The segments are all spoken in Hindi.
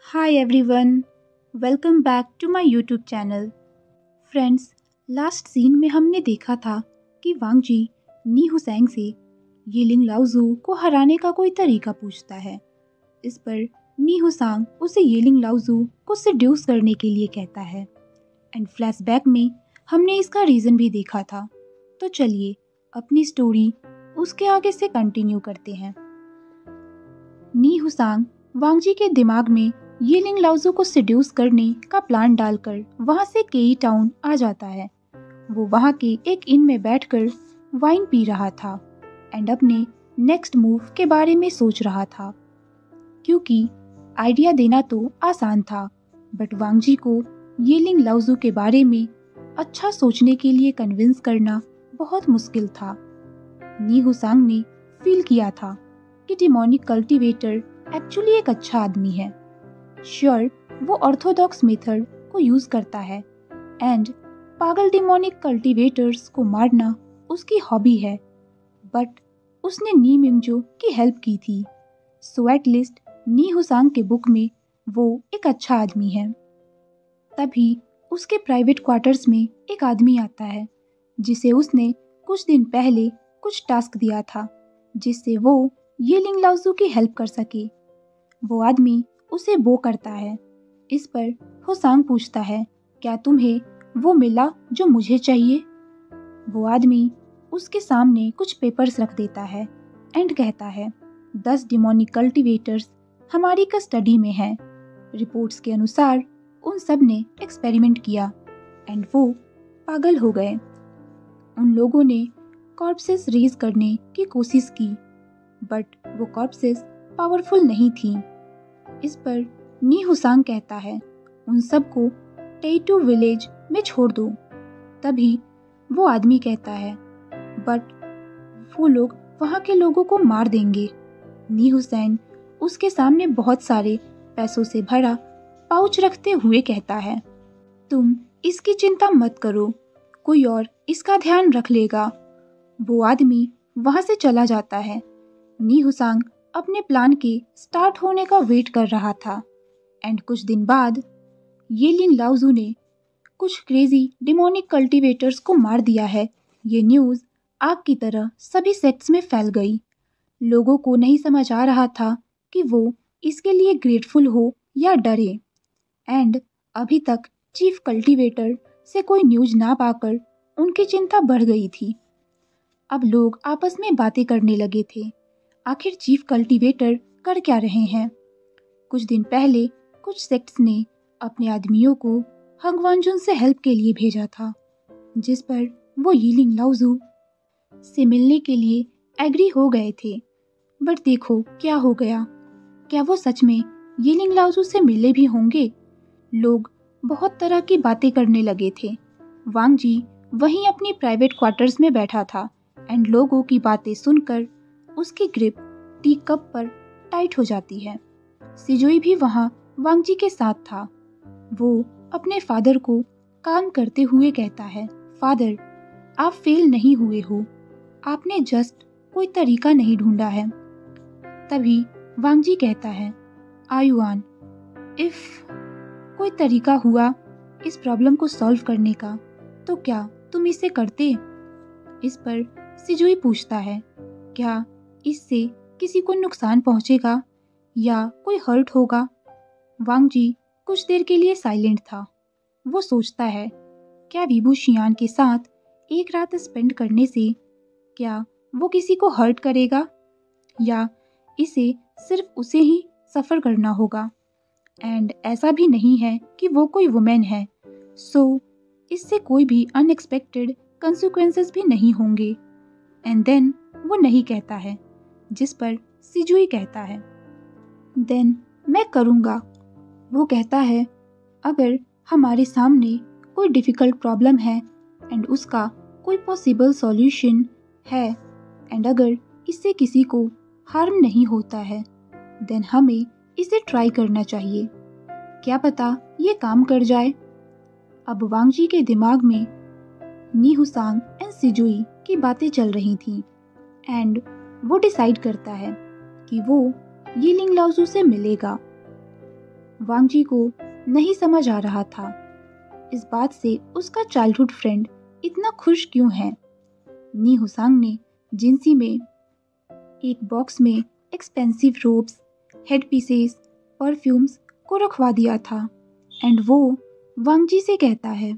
Hi everyone, welcome back to my YouTube channel. Friends, last scene में हमने देखा था कि वांग जी नी हुसैंग से यिलिंग लाओजू को हराने का कोई तरीका पूछता है। इस पर नी हुसैंग उसे यिलिंग लाओजू को सेड्यूस करने के लिए कहता है एंड फ्लैशबैक में हमने इसका रीज़न भी देखा था। तो चलिए अपनी स्टोरी उसके आगे से कंटिन्यू करते हैं। नी हुसैंग वांग जी के दिमाग में यिलिंग लाओजू को सेड्यूस करने का प्लान डालकर वहां से केई टाउन आ जाता है। वो वहां के एक इन में बैठकर वाइन पी रहा था एंड अपने नेक्स्ट मूव के बारे में सोच रहा था, क्योंकि आइडिया देना तो आसान था बट वांग जी को यिलिंग लाओजू के बारे में अच्छा सोचने के लिए कन्विंस करना बहुत मुश्किल था। नी हुसैंग ने फील किया था कि डिमोनिक कल्टीवेटर एक्चुअली एक अच्छा आदमी है। श्योर वो ऑर्थोडॉक्स मेथड को यूज करता है एंड पागल डिमोनिक कल्टीवेटर्स को मारना उसकी हॉबी है, बट उसने नी मिंगजो की हेल्प की थी, सो एटलीस्ट नी हुसैंग के बुक में वो एक अच्छा आदमी है। तभी उसके प्राइवेट क्वार्टर्स में एक आदमी आता है जिसे उसने कुछ दिन पहले कुछ टास्क दिया था जिससे वो यिलिंग लाओजू की हेल्प कर सके। वो आदमी उसे बो करता है। इस पर हुसैंग पूछता है, क्या तुम्हें वो मिला जो मुझे चाहिए? वो आदमी उसके सामने कुछ पेपर्स रख देता है एंड कहता है 10 डिमोनिक कल्टीवेटर्स हमारी कस्टडी में हैं। रिपोर्ट्स के अनुसार उन सब ने एक्सपेरिमेंट किया एंड वो पागल हो गए। उन लोगों ने कॉर्पसेस रेज करने की कोशिश की बट वो कॉर्पसेस पावरफुल नहीं थी। इस पर नी हुसैंग कहता है उन सबको टेटू विलेज में छोड़ दो। तभी वो आदमी कहता है बट वो लोग वहाँ के लोगों को मार देंगे। नी हुसैन उसके सामने बहुत सारे पैसों से भरा पाउच रखते हुए कहता है, तुम इसकी चिंता मत करो, कोई और इसका ध्यान रख लेगा। वो आदमी वहाँ से चला जाता है। नी हुसैंग अपने प्लान के स्टार्ट होने का वेट कर रहा था एंड कुछ दिन बाद यिलिंग लाओजू ने कुछ क्रेजी डिमोनिक कल्टीवेटर्स को मार दिया है। ये न्यूज़ आग की तरह सभी सेक्ट्स में फैल गई। लोगों को नहीं समझ आ रहा था कि वो इसके लिए ग्रेटफुल हो या डरे एंड अभी तक चीफ कल्टीवेटर से कोई न्यूज़ ना पाकर उनकी चिंता बढ़ गई थी। अब लोग आपस में बातें करने लगे थे, आखिर चीफ कल्टीवेटर कर क्या रहे हैं। कुछ दिन पहले कुछ सेक्ट्स ने अपने आदमियों को हंगवांजुन से हेल्प के लिए भेजा था, जिस पर वो यिलिंग लाओजू से मिलने के लिए एग्री हो गए थे। बट देखो क्या हो गया, क्या वो सच में यिलिंग लाओजू से मिले भी होंगे? लोग बहुत तरह की बातें करने लगे थे। वांग जी वहीं अपनी प्राइवेट क्वार्टर्स में बैठा था एंड लोगों की बातें सुनकर उसकी ग्रिप टी कप पर टाइट हो जाती है। सिजुई भी वहाँ वांग जी के साथ था। वो अपने फादर को काम करते हुए कहता है, फादर आप फेल नहीं हुए हो, आपने जस्ट कोई तरीका नहीं ढूंढा है। तभी वांग जी कहता है, आयुआन, इफ कोई तरीका हुआ इस प्रॉब्लम को सॉल्व करने का तो क्या तुम इसे करते? इस पर सिजुई पूछता है, क्या इससे किसी को नुकसान पहुंचेगा या कोई हर्ट होगा? वांग जी कुछ देर के लिए साइलेंट था। वो सोचता है, क्या वीबू शियान के साथ एक रात स्पेंड करने से क्या वो किसी को हर्ट करेगा या इसे सिर्फ उसे ही सफ़र करना होगा? एंड ऐसा भी नहीं है कि वो कोई वुमेन है, सो इससे कोई भी अनएक्सपेक्टेड कंसिक्वेंसेस भी नहीं होंगे। एंड देन वो नहीं कहता है, जिस पर सिजुई कहता है, देन मैं करूँगा। वो कहता है, अगर हमारे सामने कोई डिफ़िकल्ट प्रॉब्लम है एंड उसका कोई पॉसिबल सॉल्यूशन है एंड अगर इससे किसी को हार्म नहीं होता है, देन हमें इसे ट्राई करना चाहिए। क्या पता ये काम कर जाए। अब वांग जी के दिमाग में नी हुसैंग एंड सिजुई की बातें चल रही थीं एंड वो डिसाइड करता है कि वो यिलिंग लाओजू से मिलेगा। वांग जी को नहीं समझ आ रहा था इस बात से उसका चाइल्डहुड फ्रेंड इतना खुश क्यों है। नी हुसांग ने जिंसी में एक बॉक्स में expensive ropes, head pieces, perfumes को रखवा दिया था एंड वो वांग जी से कहता है,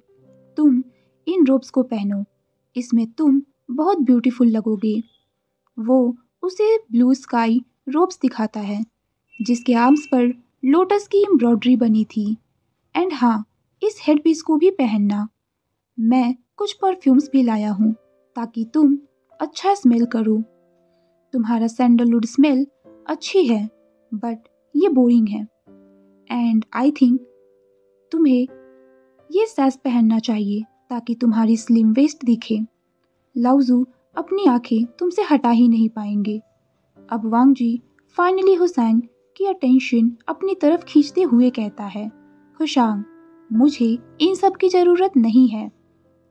तुम इन रोब्स को पहनो, इसमें तुम बहुत ब्यूटीफुल लगोगे। वो उसे ब्लू स्काई रोब्स दिखाता है जिसके आर्म्स पर लोटस की एम्ब्रॉयडरी बनी थी। एंड हाँ, इस हेडपीस को भी पहनना। मैं कुछ परफ्यूम्स भी लाया हूँ ताकि तुम अच्छा स्मेल करो। तुम्हारा सैंडलवुड स्मेल अच्छी है बट ये बोरिंग है एंड आई थिंक तुम्हें ये सैस पहनना चाहिए ताकि तुम्हारी स्लिम वेस्ट दिखे। लाउजू अपनी आंखें तुमसे हटा ही नहीं पाएंगे। अब वांग जी फाइनली हुसैन की अटेंशन अपनी तरफ खींचते हुए कहता है, हुशांग, मुझे इन सब की ज़रूरत नहीं है।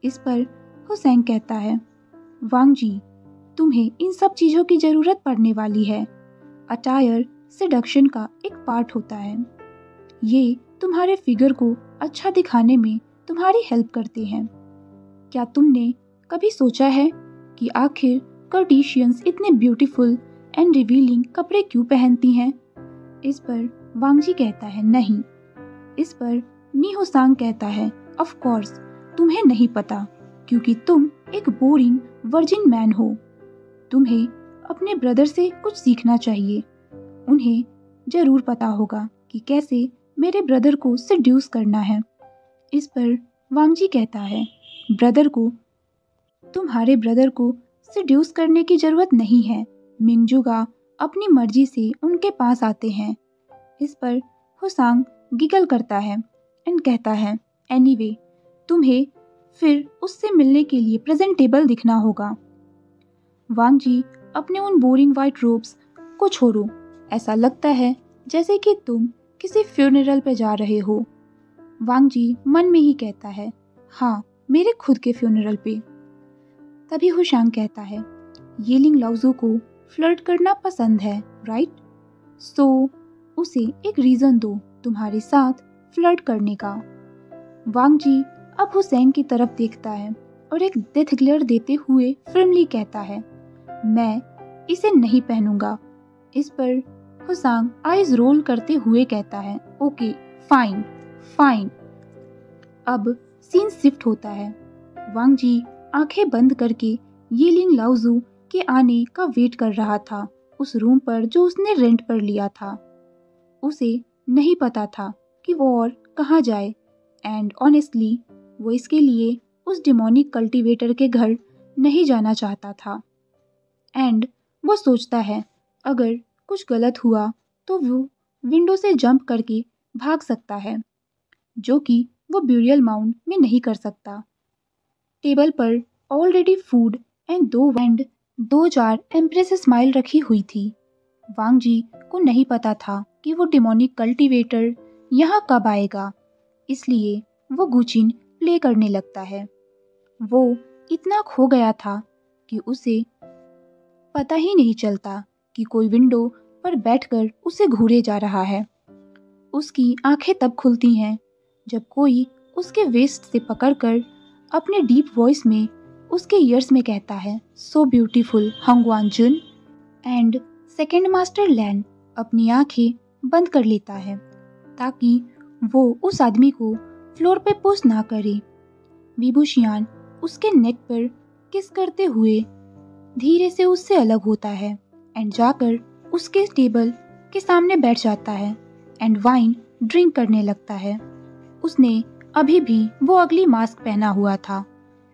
इस पर हुसैन कहता है, वांग जी, तुम्हें इन सब चीज़ों की ज़रूरत पड़ने वाली है। अटायर सेडक्शन का एक पार्ट होता है। ये तुम्हारे फिगर को अच्छा दिखाने में तुम्हारी हेल्प करते हैं। क्या तुमने कभी सोचा है कि आखिर कर्डिशियंस इतने ब्यूटीफुल एंड रिवीलिंग कपड़े क्यों पहनती हैं? इस पर वांग जी कहता है, नहीं। इस पर नी हुसांग कहता है, ऑफ कोर्स तुम्हें नहीं पता क्योंकि तुम एक बोरिंग वर्जिन मैन हो। तुम्हें अपने ब्रदर से कुछ सीखना चाहिए। उन्हें जरूर पता होगा कि कैसे मेरे ब्रदर को सेड्यूस करना है। इस पर वांग जी कहता है, ब्रदर को, तुम्हारे ब्रदर को सेड्यूस करने की जरूरत नहीं है। मिंगजुगा अपनी मर्जी से उनके पास आते हैं। इस पर हुसांग गिगल करता है एंड कहता है, एनीवे, तुम्हें फिर उससे मिलने के लिए प्रेजेंटेबल दिखना होगा। वांग जी अपने उन बोरिंग वाइट रोब्स को छोड़ो, ऐसा लगता है जैसे कि तुम किसी फ्यूनरल पे जा रहे हो। वांग जी मन में ही कहता है, हाँ, मेरे खुद के फ्यूनरल पे। तभी हुशांग कहता है, ये लिंग लाउजू को फ्लर्ट करना पसंद है, राइट? सो उसे एक रीजन दो तुम्हारे साथ फ्लर्ट करने का। वांग जी अब हुसैन की तरफ देखता है और एक डेथ ग्लेयर देते हुए फर्मली कहता है, मैं इसे नहीं पहनूंगा। इस पर हुसांग आइज रोल करते हुए कहता है, ओके फाइन फाइन। अब सीन शिफ्ट होता है। वांग जी आंखें बंद करके ये लिंग लाउजू के आने का वेट कर रहा था उस रूम पर जो उसने रेंट पर लिया था। उसे नहीं पता था कि वो और कहाँ जाए एंड ऑनेस्टली वो इसके लिए उस डिमोनिक कल्टीवेटर के घर नहीं जाना चाहता था। एंड वो सोचता है अगर कुछ गलत हुआ तो वो विंडो से जंप करके भाग सकता है, जो कि वो ब्यूरियल माउंड में नहीं कर सकता। टेबल पर ऑलरेडी फूड एंड दो जार एम्प्रेस स्माइल रखी हुई थी। वांग जी को नहीं पता था कि वो डिमोनिक कल्टीवेटर यहाँ कब आएगा, इसलिए वो गुचिन प्ले करने लगता है। वो इतना खो गया था कि उसे पता ही नहीं चलता कि कोई विंडो पर बैठकर उसे घूरे जा रहा है। उसकी आंखें तब खुलती हैं जब कोई उसके वेस्ट से पकड़कर अपने डीप वॉइस में उसके ईयर्स में कहता है, so beautiful Hangwan Jun. And second master Lan अपनी आंखें बंद कर लेता है ताकि वो उस आदमी को फ्लोर पे पुश ना करे। विभूषियान उसके नेक पर किस करते हुए धीरे से उससे अलग होता है एंड जाकर उसके टेबल के सामने बैठ जाता है एंड वाइन ड्रिंक करने लगता है। उसने अभी भी वो अगली मास्क पहना हुआ था।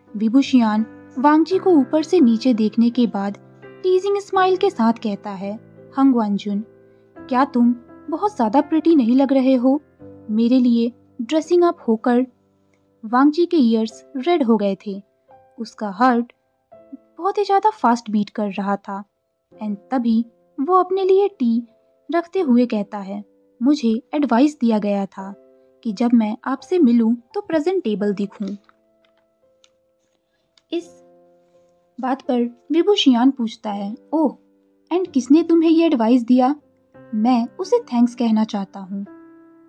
विभूषियान वांग जी को ऊपर से नीचे देखने के बाद टीजिंग स्माइल के साथ कहता है, हंगवान जुन, क्या तुम बहुत ज्यादा प्रिटी नहीं लग रहे हो मेरे लिए ड्रेसिंग अप होकर? वांग जी के ईयर्स रेड हो गए थे। उसका हार्ट बहुत ही ज्यादा फास्ट बीट कर रहा था एंड तभी वो अपने लिए टी रखते हुए कहता है, मुझे एडवाइस दिया गया था कि जब मैं आपसे मिलूं तो प्रेजेंटेबल दिखूं। इस बात पर विभूषियान पूछता है, ओह, एंड किसने तुम्हें ये एडवाइस दिया? मैं उसे थैंक्स कहना चाहता हूँ।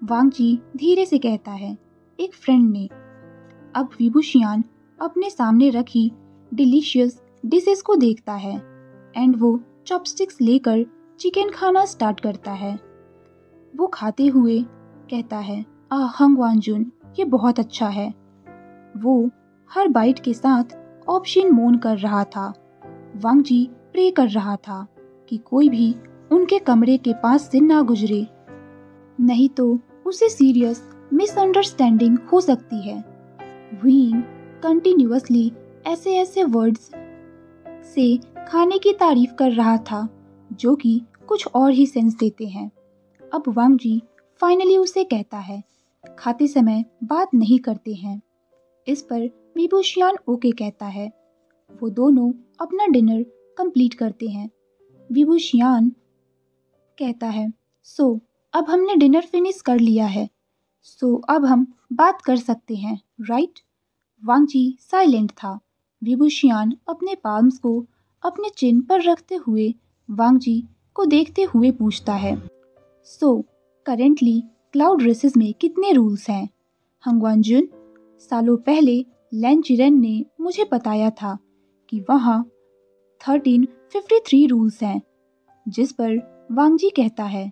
वांग जी धीरे से कहता है, एक फ्रेंड ने। अब विभूषियान अपने सामने रखी डिलीशियस डिशेस को देखता है एंड वो चॉपस्टिक्स लेकर चिकन खाना स्टार्ट करता है। वो खाते हुए कहता है, हंग वांजुन, ये बहुत अच्छा है। वो हर बाइट के साथ ऑप्शन मौन कर रहा था। वांग जी प्रे कर रहा था कि कोई भी उनके कमरे के पास से ना गुजरे, नहीं तो उसे सीरियस मिसअंडरस्टैंडिंग हो सकती है। वीन कंटिन्यूअसली ऐसे ऐसे वर्ड्स से खाने की तारीफ कर रहा था जो कि कुछ और ही सेंस देते हैं। अब वांग जी फाइनली उसे कहता है, खाते समय बात नहीं करते हैं। इस पर विभूषियान ओके कहता है। वो दोनों अपना डिनर कंप्लीट करते हैं। विभूषियान कहता है, सो अब हमने डिनर फिनिश कर लिया है, सो अब हम बात कर सकते हैं, राइट? वांग जी साइलेंट था। विभूषियान अपने पाल्म्स को अपने चिन पर रखते हुए वांग जी को देखते हुए पूछता है, सो करेंटली क्लाउड रेसेस में कितने रूल्स हैं? हंगवांजुन, सालों पहले लैन चिरेन ने मुझे बताया था कि वहाँ 1353 रूल्स हैं, जिस पर वांग जी कहता है,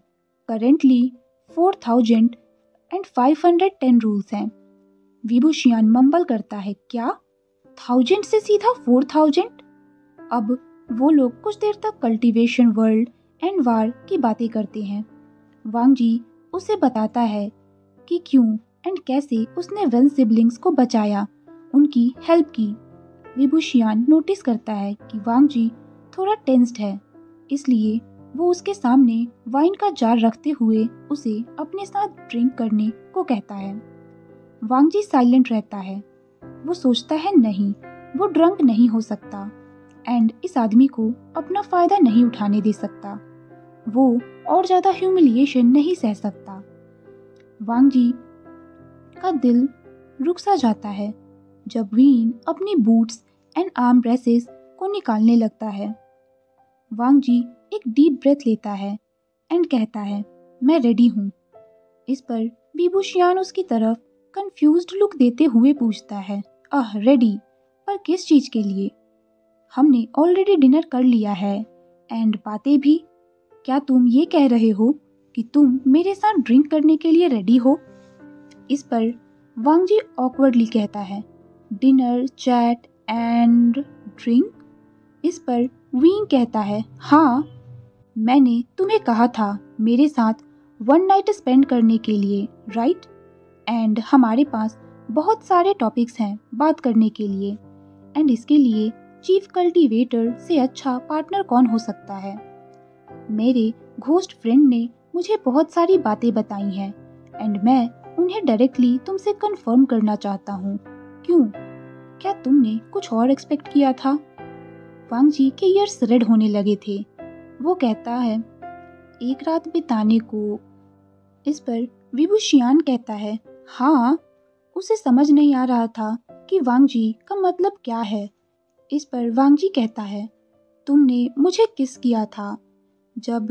करेंटली 4510 रूल्स हैं। विभूषियान मंबल करता है, क्या 1000 से सीधा 4000? अब वो लोग कुछ देर तक कल्टीवेशन वर्ल्ड एंड वार की बातें करते हैं। वांग जी उसे बताता है कि क्यों एंड कैसे उसने वेन सिबलिंग्स को बचाया, उनकी हेल्प की। विभूषियान नोटिस करता है कि वांग जी थोड़ा टेंस्ड है, इसलिए वो उसके सामने वाइन का जार रखते हुए उसे अपने साथ ड्रिंक करने को कहता है। वांग जी साइलेंट रहता है। वो सोचता है, नहीं, वो ड्रंक नहीं हो सकता एंड इस आदमी को अपना फायदा नहीं उठाने दे सकता। वो और ज्यादा ह्यूमिलिएशन नहीं सह सकता। वांग जी का दिल रुक सा जाता है जब वीन अपनी बूट्स एंड आर्म ब्रेसेस को निकालने लगता है। वांग जी एक डीप ब्रेथ लेता है एंड कहता है, मैं रेडी हूँ। इस पर विभूषियान उसकी तरफ कंफ्यूज्ड लुक देते हुए पूछता है, रेडी? पर किस चीज के लिए? हमने ऑलरेडी डिनर कर लिया है एंड बातें भी। क्या तुम ये कह रहे हो कि तुम मेरे साथ ड्रिंक करने के लिए रेडी हो? इस पर वांग जी ऑकवर्डली कहता है, डिनर, चैट एंड ड्रिंक? इस पर वीन कहता है, हाँ, मैंने तुम्हें कहा था मेरे साथ वन नाइट स्पेंड करने के लिए, राइट? एंड हमारे पास बहुत सारे टॉपिक्स हैं बात करने के लिए, एंड इसके लिए चीफ कल्टीवेटर से अच्छा पार्टनर कौन हो सकता है? मेरे घोस्ट फ्रेंड ने मुझे बहुत सारी बातें बताई हैं एंड मैं उन्हें डायरेक्टली तुमसे कंफर्म करना चाहता हूँ। क्यों? क्या तुमने कुछ और एक्सपेक्ट किया था? वांग जी के ईयर्स रेड होने लगे थे। वो कहता है, एक रात बिताने को। इस पर विभूषियान कहता है, हाँ, उसे समझ नहीं आ रहा था कि वांग जी का मतलब क्या है। इस पर वांग जी कहता है, तुमने मुझे किस किया था? जब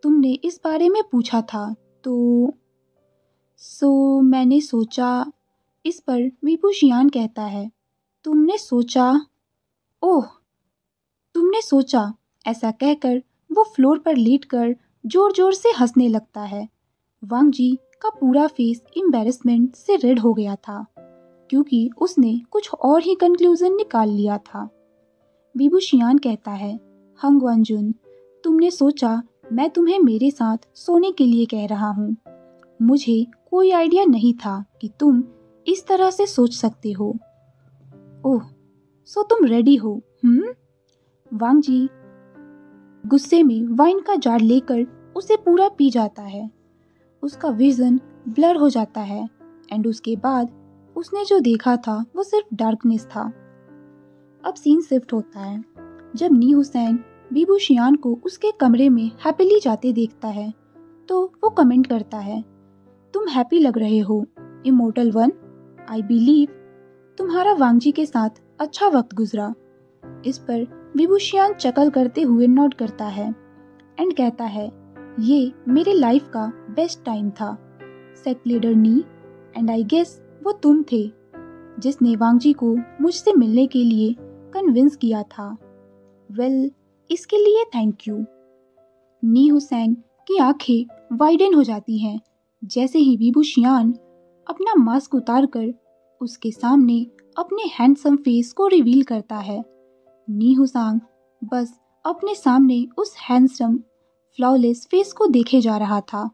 तुमने इस बारे में पूछा था तो मैंने सोचा। इस पर विभूषियान कहता है, तुमने सोचा? ओह, तुमने सोचा। ऐसा कहकर वो फ्लोर पर लेटकर जोर जोर से हंसने लगता है। वांग जी का पूरा फेस एम्बैरेसमेंट से रेड हो गया था क्योंकि उसने कुछ और ही कंक्लूजन निकाल लिया था। विभूषियान कहता है, हंग वांजुन, तुमने सोचा मैं तुम्हें मेरे साथ सोने के लिए कह रहा हूँ। मुझे कोई आइडिया नहीं था कि तुम इस तरह से सोच सकते हो। ओह, सो तुम रेडी हो? वांग जी गुस्से में वाइन का जार लेकर उसे पूरा पी जाता है। उसका विजन ब्लर हो जाता है एंड उसके बाद उसने जो देखा था वो सिर्फ डार्कनेस था। अब सीन शिफ्ट होता है जब नी हुसैन विभूषियान को उसके कमरे में हैप्पीली जाते देखता है तो वो कमेंट करता है, तुम हैप्पी लग रहे हो इमोर्टल वन। आई बिलीव तुम्हारा वांग जी के साथ अच्छा वक्त गुजरा। इस पर विभूषियान चकल करते हुए नोट करता है एंड कहता है, ये मेरे लाइफ का बेस्ट टाइम था। सेक्ट लीडर नी, एंड आई गेस वो तुम थे जिसने वांगजी को मुझसे मिलने के लिए कन्विंस किया था। वेल, इसके लिए थैंक यू। नी हुसैन की आंखें वाइडन हो जाती हैं जैसे ही बीबू शियान अपना मास्क उतारकर उसके सामने अपने हैंडसम फेस को रिवील करता है। नी हुसैन बस अपने सामने उस हैंडसम फ्लॉलेस फेस को देखे जा रहा था।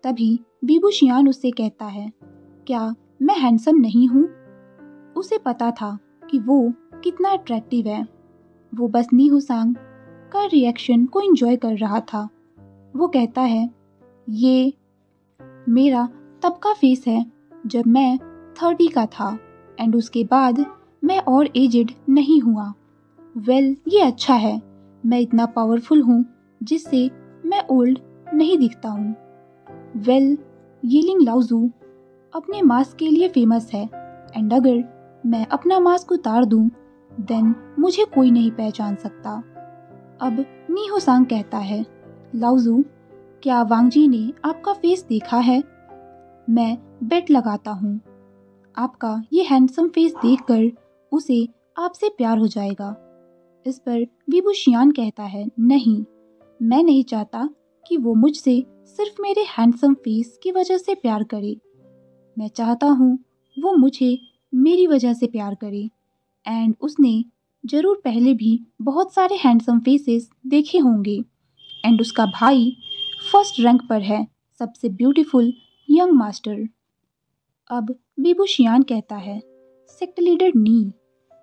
तभी बीबू शियान उससे कहता है, क्या मैं हैंडसम नहीं हूँ? उसे पता था कि वो कितना अट्रैक्टिव है। वो बस नी हुसैन का रिएक्शन को एंजॉय कर रहा था। वो कहता है, ये मेरा तब का फेस है जब मैं 30 का था एंड उसके बाद मैं और एजेड नहीं हुआ। वेल, ये अच्छा है, मैं इतना पावरफुल हूँ जिससे मैं ओल्ड नहीं दिखता हूँ। वेल, यीलिंग लाओजू अपने मास्क के लिए फेमस है एंड अगर मैं अपना मास्क उतार दूँ देन मुझे कोई नहीं पहचान सकता। अब नी हुसैन कहता है, लाओजू, क्या वांगजी ने आपका फेस देखा है? मैं बेट लगाता हूँ आपका ये हैंडसम फेस देखकर उसे आपसे प्यार हो जाएगा। इस पर बीबू शियान कहता है, नहीं, मैं नहीं चाहता कि वो मुझसे सिर्फ मेरे हैंडसम फेस की वजह से प्यार करे। मैं चाहता हूँ वो मुझे मेरी वजह से प्यार करे। एंड उसने जरूर पहले भी बहुत सारे हैंडसम फेसेस देखे होंगे एंड उसका भाई फर्स्ट रैंक पर है, सबसे ब्यूटीफुल यंग मास्टर। अब बीबू शियान कहता है, सेक्ट लीडर नी,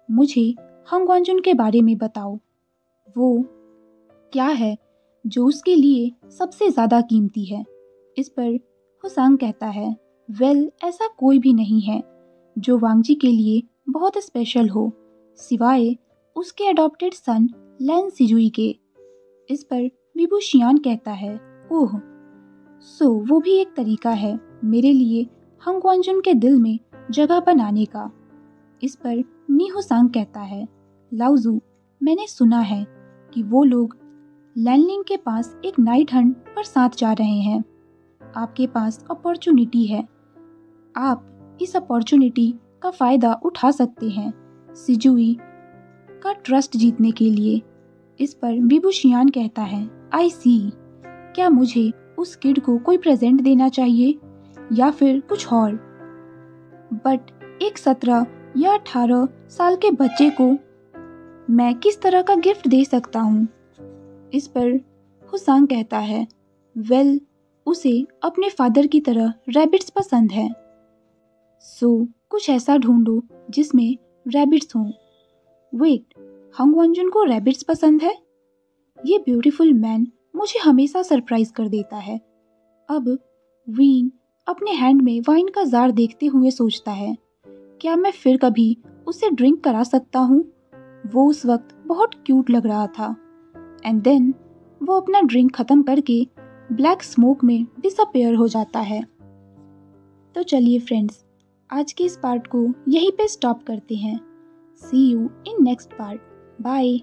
मुझे हंग वांजुन के बारे में बताओ। वो क्या है जो उसके लिए सबसे ज़्यादा कीमती है? इस पर हुसैन कहता है, वेल, ऐसा कोई भी नहीं है जो वांगजी के लिए बहुत स्पेशल हो सिवाय उसके अडॉप्टेड सन लैन सिजुई के। इस पर बीबू शियान कहता है, ओह, सो वो भी एक तरीका है मेरे लिए हंग वांजुन के दिल में जगह बनाने का। इस पर नी हुसैन कहता है, लाओजू, मैंने सुना है कि वो लोग लैनलिंग के पास एक नाइट हंट पर साथ जा रहे हैं। आपके पास अपॉर्चुनिटी है, आप इस अपॉर्चुनिटी का फ़ायदा उठा सकते हैं सिजुई का ट्रस्ट जीतने के लिए। इस पर बीबू शियान कहता है, आई सी, क्या मुझे उस किड को कोई प्रेजेंट देना चाहिए या फिर कुछ और? बट एक 17 या 18 साल के बच्चे को मैं किस तरह का गिफ्ट दे सकता हूँ? इस पर हुसैन कहता है, वेल, उसे अपने फादर की तरह रैबिट्स पसंद है, सो कुछ ऐसा ढूंढो जिसमें रैबिट्स हों। वेट, हंग वांजुन को रैबिट्स पसंद है? ये ब्यूटीफुल मैन मुझे हमेशा सरप्राइज कर देता है। अब वीन अपने हैंड में वाइन का जार देखते हुए सोचता है, क्या मैं फिर कभी उसे ड्रिंक करा सकता हूँ? वो उस वक्त बहुत क्यूट लग रहा था। एंड देन वो अपना ड्रिंक खत्म करके ब्लैक स्मोक में डिसअपेयर हो जाता है। तो चलिए फ्रेंड्स, आज के इस पार्ट को यहीं पे स्टॉप करते हैं। See you in next part. Bye.